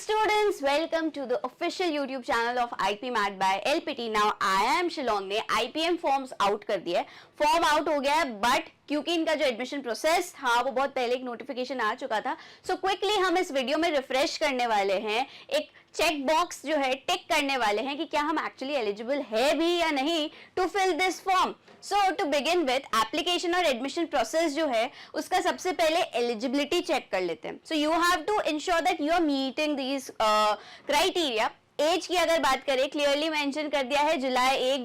students, welcome to the official YouTube channel of IP Mat by LPT. Now I am Shillong ने IPM forms out कर दिया है, form out हो गया है, बट क्योंकि इनका जो एडमिशन प्रोसेस था वो बहुत पहले एक नोटिफिकेशन आ चुका था, सो क्विकली हम इस वीडियो में रिफ्रेश करने वाले हैं, एक चेक बॉक्स जो है टिक करने वाले हैं कि क्या हम एक्चुअली एलिजिबल है भी या नहीं to fill this form. So to begin with application और एडमिशन प्रोसेस जो है उसका सबसे पहले एलिजिबिलिटी चेक कर लेते हैं. So you have to ensure that you are meeting these criteria. Age की अगर बात करें, क्लियरली मेंशन कर दिया है जुलाई 1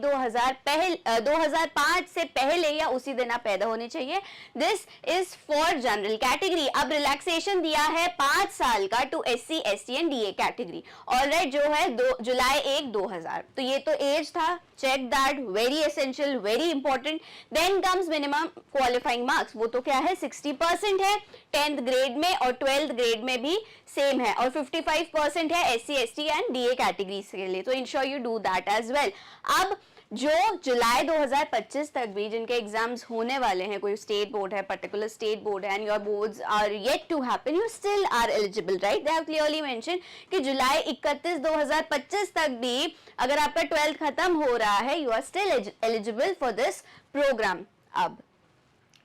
2005 से पहले या उसी दिन आप पैदा होने चाहिए. This is for general category. अब रिलैक्सेशन दिया है 5 साल का to SC ST and DA category. Alright, जो है जुलाई 1 2000. तो ये तो एज था. Check that, very essential, very important. Then comes minimum qualifying marks. वो तो क्या है, 60% है 10th ग्रेड में और 12th ग्रेड में भी सेम है, और 55% है SC ST and DA category के लिए. तो ensure you do that as well. अब जो जुलाई 2025 तक भी जिनके एग्जाम्स होने वाले हैं, कोई स्टेट बोर्ड है, पर्टिकुलर स्टेट बोर्ड है, and your boards are yet to happen, you still are eligible, right. They have clearly mention कि जुलाई 31 2025 तक भी अगर आपका 12th खत्म हो रहा है, you are still eligible for this program. अब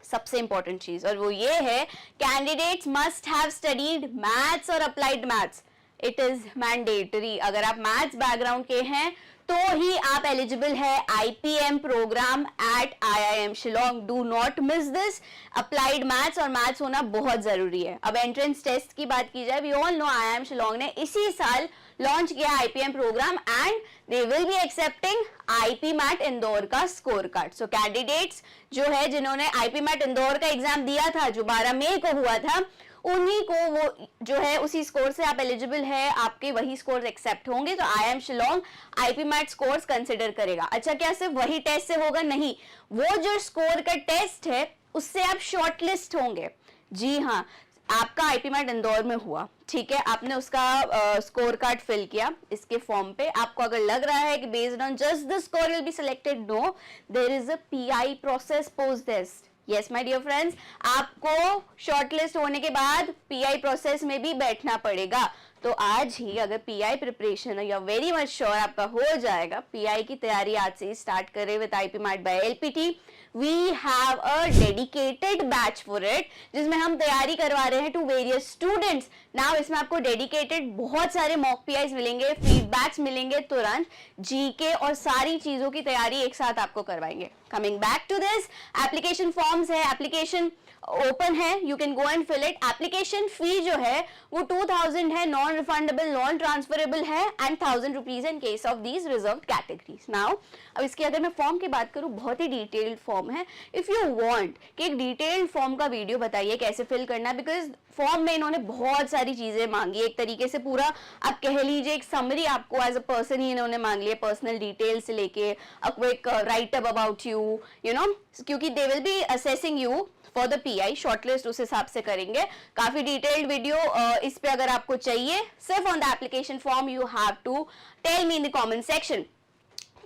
सबसे इंपॉर्टेंट चीज, और वो ये है, candidates must have studied maths और applied maths. It is mandatory. अगर आप मैथ्स बैकग्राउंड के हैं तो ही आप एलिजिबल है IPM program at IIM Shillong. Do not miss this. Applied maths और मैथ्स होना बहुत जरूरी है. अब एंट्रेंस टेस्ट की बात की जाए, we all know IIM Shillong ने इसी साल लॉन्च किया IPM program and they will be accepting IP MAT Indore का स्कोर कार्ड. सो कैंडिडेट्स जो है जिन्होंने IP मैट इंदौर का एग्जाम दिया था जो 12 मई को हुआ था, उन्हीं को वो जो है उसी स्कोर से आप एलिजिबल है, आपके वही स्कोर्स एक्सेप्ट होंगे. तो IIM Shillong IP MAT scores consider करेगा. अच्छा, क्या सिर्फ वही टेस्ट से होगा? नहीं, वो जो स्कोर का टेस्ट है उससे आप शॉर्टलिस्ट होंगे. जी हाँ, आपका IP मैट इंदौर में हुआ, ठीक है, आपने उसका स्कोर कार्ड फिल किया इसके फॉर्म पे. आपको अगर लग रहा है कि based on just the score will be selected, no, there is a PI process post this. Yes my dear friends, आपको शॉर्टलिस्ट होने के बाद PI प्रोसेस में भी बैठना पड़ेगा. तो आज ही अगर PI प्रिपरेशन है, you are very much sure आपका हो जाएगा. PI की तैयारी आज से ही स्टार्ट करें with IP MAT by LPT. We have a dedicated batch for it, जिसमें हम तैयारी करवा रहे हैं टू वेरियस स्टूडेंट्स. नाउ इसमें आपको डेडिकेटेड बहुत सारे मॉक PIs मिलेंगे, फीडबैक्स मिलेंगे तुरंत, GK और सारी चीजों की तैयारी एक साथ आपको करवाएंगे. Coming back to this, application forms है, एप्लीकेशन ओपन है, you can go and fill it. Application fee जो है वो 2000 है, नॉन रिफंडेबल, नॉन ट्रांसफरेबल है, and 1000 rupees in case of these reserve categories. Now अब इसकी अगर मैं फॉर्म की बात करूं, बहुत ही डिटेल्ड फॉर्म है. इफ यू वांट कि एक डिटेल्ड फॉर्म का वीडियो बताइए कैसे फिल करना है, बिकॉज फॉर्म में इन्होंने बहुत सारी चीजें मांगी. एक तरीके से पूरा आप कह लीजिए एक समरी आपको एज अ पर्सन ही इन्होंने मांग लिया, पर्सनल डिटेल्स से लेके a quick write up about you, you know, क्योंकि they will be assessing you for the PI. Shortlist उस हिसाब से करेंगे. काफी डिटेल्ड वीडियो इस पे अगर आपको चाहिए, सिर्फ on the application form, you have to tell me in the comment section.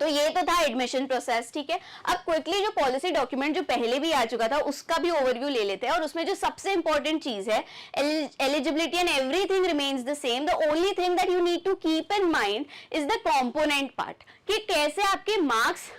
तो ये तो था एडमिशन प्रोसेस, ठीक है. अब क्विकली जो पॉलिसी डॉक्यूमेंट जो पहले भी आ चुका था उसका भी ओवरव्यू ले लेते हैं. और उसमें जो सबसे इंपॉर्टेंट चीज है, eligibility and everything remains the same. The only thing that you need to keep in mind is the component part, कि कैसे आपके मार्क्स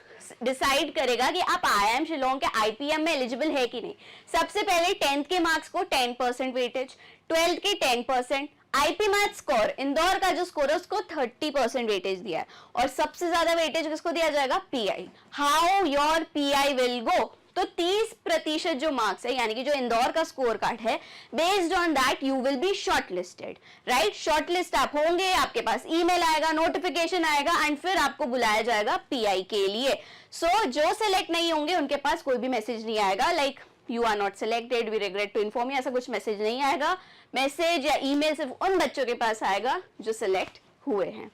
डिसाइड करेगा कि आप IIM शिलोंग के IPM में एलिजिबल है कि नहीं. सबसे पहले 10th के मार्क्स को 10% वेटेज, 12th के 10%, IP मैथ स्कोर इंदौर का जो स्कोर है उसको 30% वेटेज दिया है, और सबसे ज्यादा वेटेज किसको दिया जाएगा? PI. How your PI will go? तो 30% जो मार्क्स है, यानी कि जो इंदौर का स्कोर कार्ड है, based on that you will be shortlisted, right. Shortlist आप होंगे, आपके पास ईमेल आएगा, नोटिफिकेशन आएगा, एंड फिर आपको बुलाया जाएगा PI के लिए. सो जो सिलेक्ट नहीं होंगे उनके पास कोई भी मैसेज नहीं आएगा like you are not selected, we regret to inform you, ऐसा कुछ मैसेज नहीं आएगा. मैसेज या ईमेल सिर्फ उन बच्चों के पास आएगा जो सिलेक्ट हुए हैं.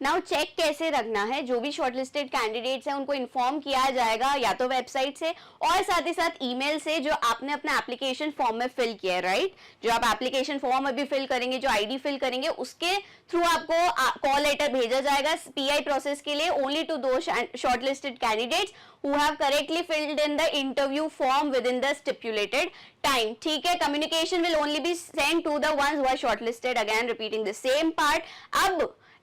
नाउ चेक कैसे रखना है, जो भी शॉर्टलिस्टेड कैंडिडेट्स हैं उनको इन्फॉर्म किया जाएगा या तो वेबसाइट से और साथ ही साथ ईमेल से, जो आपने अपना एप्लीकेशन फॉर्म में फिल किया है, राइट? जो आप एप्लीकेशन फॉर्म अभी फिल करेंगे, जो आईडी फिल करेंगे, उसके थ्रू आपको कॉल लेटर भेजा जाएगा पीआई प्रोसेस के लिए, ओनली टू दो shortlisted candidates who have correctly filled in the interview form within the stipulated time. ठीक है, communication will only be sent to the ones who are shortlisted. Again repeating the same part. अब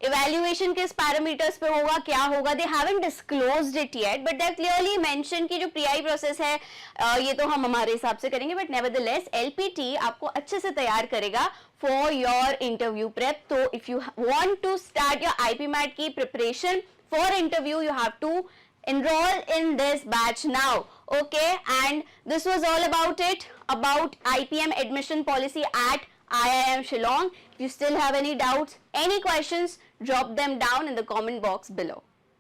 evaluation किस parameters पे होगा, क्या होगा, they haven't disclosed it yet, but they have clearly mentioned कि जो pre-I process है ये तो हम हमारे हिसाब से करेंगे, but nevertheless LPT आपको अच्छे से तैयार करेगा for your interview prep. तो if you want to start your IPMAT की preparation for interview, you have to enroll in this batch now. Okay, and this was all about it, about IPM admission policy at IIM Shillong. If you still have any doubts, any questions, drop them down in the comment box below.